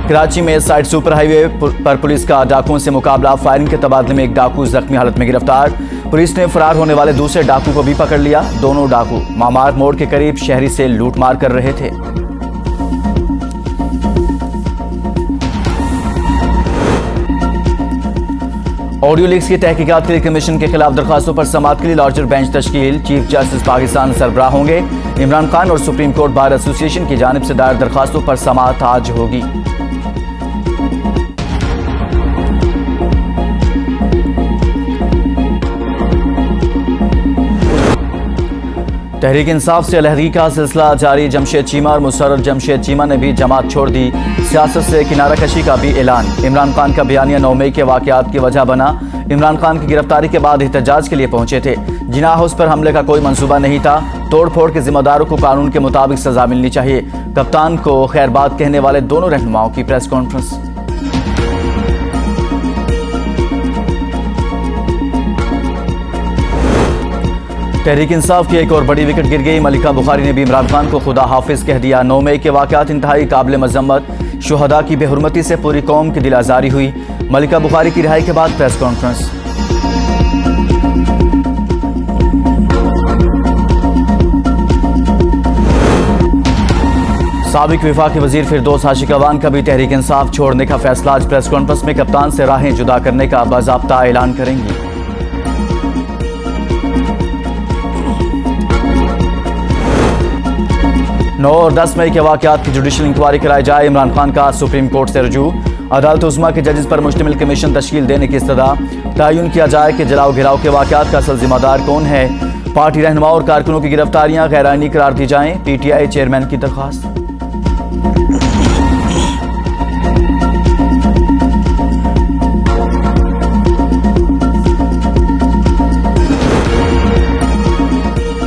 कराची में side super highway पर police का डाकुओं से मुकाबला। फायरिंग के तबादले में एक डाकू जख्मी हालत में गिरफ्तार। पुलिस ने फरार होने वाले दूसरे डाकू को भी पकड़ लिया। दोनों डाकू मामार मोड़ के करीब शहरी से लूटमार कर रहे थे। ऑडियो लीक्स की तहकीकात के लिए कमीशन के खिलाफ दरखास्तों पर समाअत के लिए लार्जर बेंच तश्कील। चीफ जस्टिस पाकिस्तान सरबराह होंगे। इमरान खान और सुप्रीम कोर्ट बार एसोसिएशन की जानिब से दायर दरखास्तों पर समाअत आज होगी। तहरीक इंसाफ से अलहदगी का सिलसिला जारी। जमशेद चीमा और मुसर्रर जमशेद चीमा ने भी जमात छोड़ दी। सियासत से किनारा कशी का भी ऐलान। इमरान खान का बयानिया 9 मई के वाकयात की वजह बना। इमरान खान की गिरफ्तारी के बाद एहतजाज के लिए पहुंचे थे। जिना हाउस पर हमले का कोई मंसूबा नहीं था। तोड़फोड़ के जिम्मेदारों को कानून के मुताबिक सजा मिलनी चाहिए। कप्तान को खैरबाद कहने वाले दोनों रहनुमाओं की प्रेस कॉन्फ्रेंस। तहरीक इंसाफ की एक और बड़ी विकेट गिर गई। मलिका बुखारी ने भी इमरान खान को खुदा हाफिज कह दिया। 9 मई के वाकयात इंतहाई काबिल मजम्मत। शुहदा की बेहुरमती से पूरी कौम की दिल आजारी हुई। मलिका बुखारी की रिहाई के बाद प्रेस कॉन्फ्रेंस। साबिक विफाकी वजीर फिरदौस आशिक अवान का भी तहरीक इंसाफ छोड़ने का फैसला। आज प्रेस कॉन्फ्रेंस में कप्तान से राहें जुदा करने का बाज़ाब्ता ऐलान करेंगी। 9 और 10 मई के वाकयात की जुडिशल इंक्वायरी कराई जाए। इमरान खान का सुप्रीम कोर्ट से रजू। अदालत उज़्मा के जजेस पर मुश्तमिल कमीशन तश्कील देने की इस्तदा। तयन किया जाए कि जलाओ गिराव के वाकयात का असल जिम्मेदार कौन है। पार्टी रहनुमाओं और कारकुनों की गिरफ्तारियां गैर आईनी करार दी जाएं। PTI चेयरमैन की दरख्वास्त।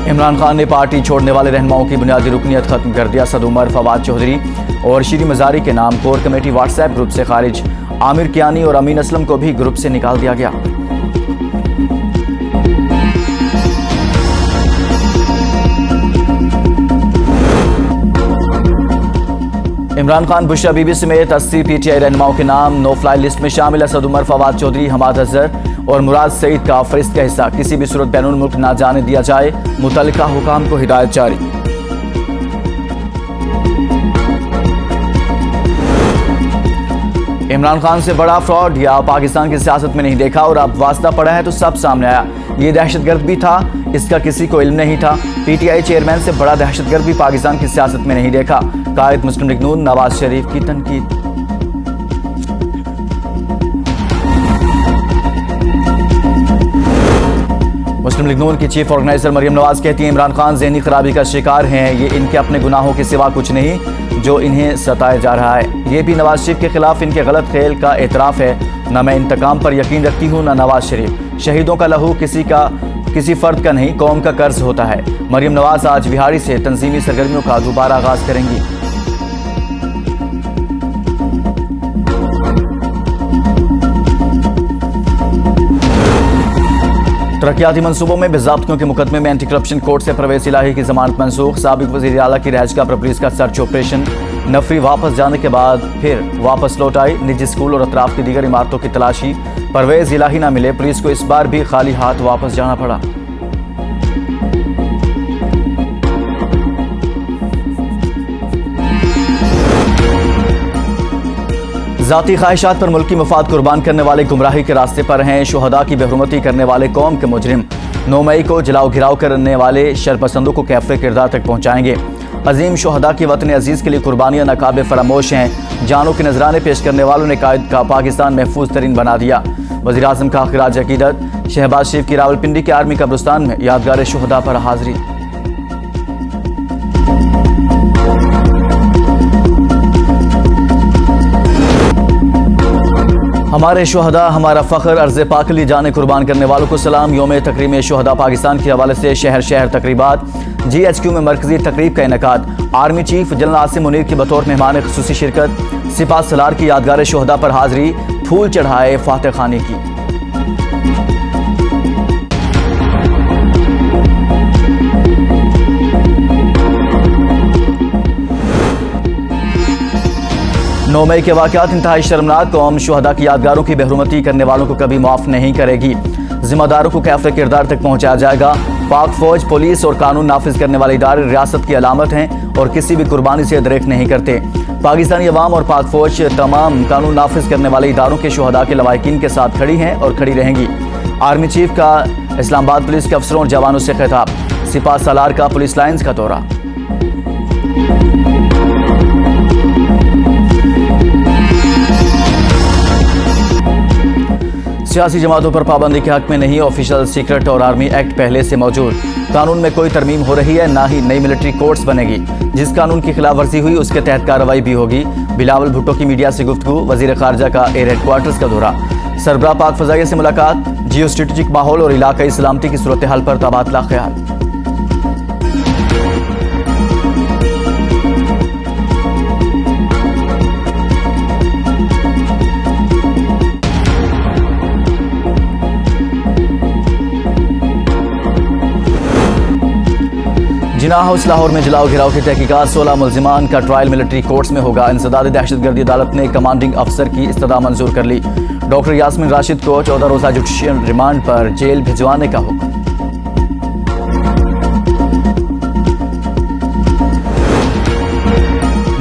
इमरान खान ने पार्टी छोड़ने वाले रहनुमाओं की बुनियादी रुकनियत खत्म कर दिया। सद उमर, फवाद चौधरी और शीरी मजारी के नाम कोर कमेटी व्हाट्सएप ग्रुप से खारिज। आमिर कियानी और अमीन असलम को भी ग्रुप से निकाल दिया गया। इमरान खान, बुशरा बीबी समेत 80 PTI रहनुमाओं के नाम नो फ्लाई लिस्ट में शामिल। असद उमर, फवाद चौधरी, हमाद अजहर और मुराद सईद का फरिश्त का हिस्सा किसी भी सूरत बैनुल मुल्क ना जाने दिया जाए। मुतल्लिका हुकाम को हिदायत जारी। इमरान खान से बड़ा फ्रॉड या पाकिस्तान की सियासत में नहीं देखा और अब वास्ता पड़ा है तो सब सामने आया। ये दहशतगर्द भी था, इसका किसी को इल्म नहीं था। PTI चेयरमैन से बड़ा दहशतगर्द भी पाकिस्तान की सियासत में नहीं देखा। कायद मुस्लिम लीग नून नवाज शरीफ की तनकीद। मुस्लिम लीग नून की चीफ ऑर्गेनाइजर मरियम नवाज कहती हैं इमरान खान ज़हनी खराबी का शिकार हैं। ये इनके अपने गुनाहों के सिवा कुछ नहीं जो इन्हें सताया जा रहा है। ये भी नवाज शरीफ के खिलाफ इनके गलत खेल का एतराफ़ है। न मैं इंतकाम पर यकीन रखती हूँ न नवाज शरीफ। शहीदों का लहू किसी फर्द का नहीं, कौम का कर्ज होता है। मरियम नवाज आज विहाड़ी से तंजीमी सरगर्मियों का दोबारा आगाज करेंगी। तरक्याती मंसूबों में बेज़ाब्तियों के मुकदमे में एंटी करप्शन कोर्ट से परवेज इलाही की जमानत मनसूख। साबिक वज़ीर आला की रहायशगाह पर पुलिस का सर्च ऑपरेशन। नफरी वापस जाने के बाद फिर वापस लौट आई। निजी स्कूल और अतराफ की दीगर इमारतों की तलाशी। परवेज इलाही ना मिले। पुलिस को इस बार भी खाली हाथ वापस जाना पड़ा। ज़ाती ख्वाहिशात पर मुल्की मफाद कुर्बान करने वाले गुमराही के रास्ते पर हैं। शुहदा की बेहुरमती करने वाले कौम के मुजरिम 9 मई को जलाओ घिराव करने वाले शरपसंदों को कैफ़े किरदार तक पहुँचाएंगे। अजीम शुहदा की वतन अजीज़ के लिए कुर्बानियाँ नाकाबिल फरामोश हैं। जानों के नजराने पेश करने वालों ने कायद का पाकिस्तान महफूज तरीन बना दिया। वज़ीर आज़म का खिराज अकीदत। शहबाज शरीफ की रावलपिंडी के आर्मी कब्रिस्तान में यादगार शुहदा पर हाजिरी। हमारे शुहदा हमारा फ़ख्र, अर्ज़ पाक लिए जाने कुर्बान करने वालों को सलाम। यौम तकरीम शुहदा पाकिस्तान के हवाले से शहर शहर तकरीबात। GHQ में मरकजी तकरीब का इनेकाद। Army chief general Asim Munir की बतौर मेहमान ख़ुसूसी शिरकत। सिपा सलार की यादगार शुहदा पर हाजिरी। फूल चढ़ाए फातह खाने की। 9 मई के वाक़यात इंतहाई शर्मनाक। कौम शुहदा की यादगारों की बेहरमती करने वालों को कभी माफ़ नहीं करेगी। जिम्मेदारों को कैफ़े किरदार तक पहुँचाया जाएगा। पाक फौज, पुलिस और कानून नाफिज करने वाले इदारे रियासत की अलामत हैं और किसी भी कुर्बानी से दरेक नहीं करते। पाकिस्तानी अवाम और पाक फौज तमाम कानून नाफिज करने वाले इदारों के शुहदा के लवाहिकीन के साथ खड़ी हैं और खड़ी रहेंगी। आर्मी चीफ का इस्लामाबाद पुलिस के अफसरों और जवानों से खिताब। सिपा सालार का पुलिस लाइन्स का दौरा। सियासी जमातों पर पाबंदी के हक में नहीं। ऑफिशियल सीक्रेट और आर्मी एक्ट पहले से मौजूद। कानून में कोई तरमीम हो रही है, ना ही नई मिलिट्री कोर्ट्स बनेगी। जिस कानून की खिलाफ वर्जी हुई उसके तहत कार्रवाई भी होगी। बिलावल भुट्टो की मीडिया से गुफ्तगू। वजीर खारजा का एयर हेडक्वार्टर्स का दौरा। सरबराह पाक फजाइया से मुलाकात। जियो स्ट्रेटेजिक माहौल और इलाकाई सलामती की सूरत हाल पर तबादला ख्याल। जिनाह हाउस लाहौर में जलाओ घिराव की तहकीकात। 16 मुल्जिमान का ट्रायल मिलिट्री कोर्ट्स में होगा। इंसदाद दहशतगर्दी अदालत ने कमांडिंग अफसर की इस्तदा मंजूर कर ली। डॉक्टर यास्मीन राशिद को 14 रोज़ा जुडिशियल रिमांड पर जेल भिजवाने का हुक्म।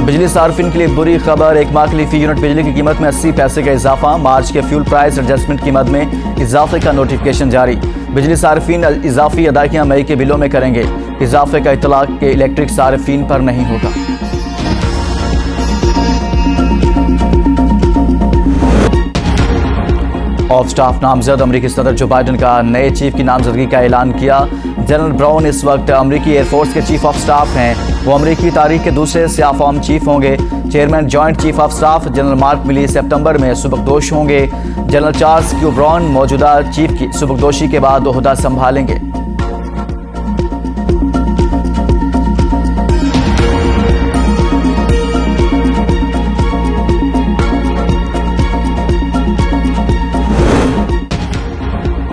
बिजली सार्फिन के लिए बुरी खबर। एक माह के लिए फी यूनिट बिजली की कीमत में 80 पैसे का इजाफा। मार्च के फ्यूल प्राइस एडजस्टमेंट कीमत में इजाफे का नोटिफिकेशन जारी। बिजली सार्फिन इजाफी अदायगियां मई के बिलों में करेंगे। इजाफे का इतलाक के इलेक्ट्रिक सार्फिन पर नहीं होगा। ऑफ स्टाफ नामजद। अमरीकी सदर जो बाइडन का नए चीफ की नामजदगी का ऐलान किया। जनरल ब्राउन इस वक्त अमरीकी एयरफोर्स के चीफ ऑफ स्टाफ हैं। वो अमरीकी तारीख के दूसरे सियाफॉर्म चीफ होंगे। Chairman joint chief of staff general Mark Milley सितंबर में सुबकदोश होंगे। जनरल चार्ल्स क्यू ब्राउन मौजूदा चीफ की सुबकदोशी के बाद ओहदा संभालेंगे।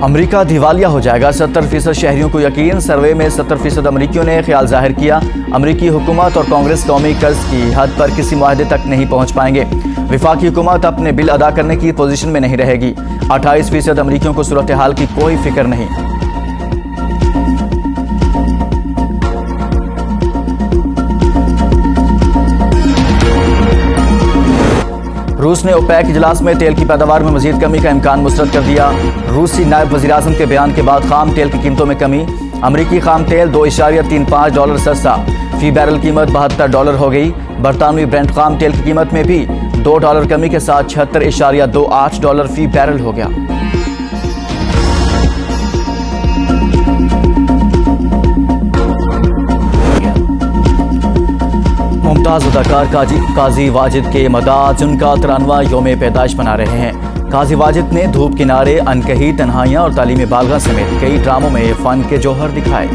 अमरीका दिवालिया हो जाएगा। 70% शहरियों को यकीन। सर्वे में 70% अमरीकियों ने ख्याल जाहिर किया। अमरीकी हुकूमत और कांग्रेस कौमी कर्ज की हद पर किसी मुआहदे तक नहीं पहुंच पाएंगे। विफाकी हुकूमत अपने बिल अदा करने की पोजीशन में नहीं रहेगी। 28% अमरीकियों को सूरत हाल की कोई फिक्र नहीं। रूस ने ओपेक इजलास में तेल की पैदावार में मजीद कमी का इम्कान मुस्तरद कर दिया। रूसी नायब वज़ीर-ए-आज़म के बयान के बाद खाम तेल की कीमतों में कमी। अमरीकी खाम तेल $2.35 सस्ता। फी बैरल कीमत $72 हो गई। बरतानवी ब्रेंट खाम तेल की कीमत में भी $2 कमी के साथ $76.28 फी बैरल हो गया। मुमताज़ अदाकार काजी वाजिद के मदाज उनका 93वां यौम पैदाइश मना रहे हैं। काजी वाजिद ने धूप किनारे, अनकही, तन्हाइयाँ और तालीम बालगा समेत कई ड्रामों में फन के जौहर दिखाए।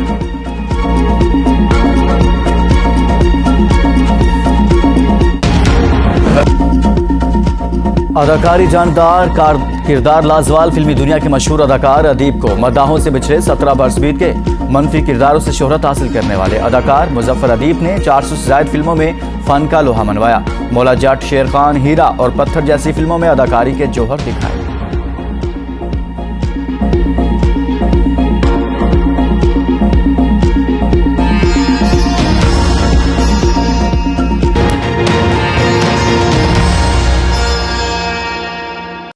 अदाकारी जानदार किरदार लाजवाल। फिल्मी दुनिया के मशहूर अदाकार अदीब को मद्दाहों से बिछड़े 17 बरस बीत गए। मनफी किरदारों से शोहरत हासिल करने वाले अदाकार मुजफ्फर अदीब ने 400 से ज्यादा फिल्मों में फन का लोहा मनवाया। मौला जट, शेर खान, हीरा और पत्थर जैसी फिल्मों में अदाकारी के जौहर दिखाए।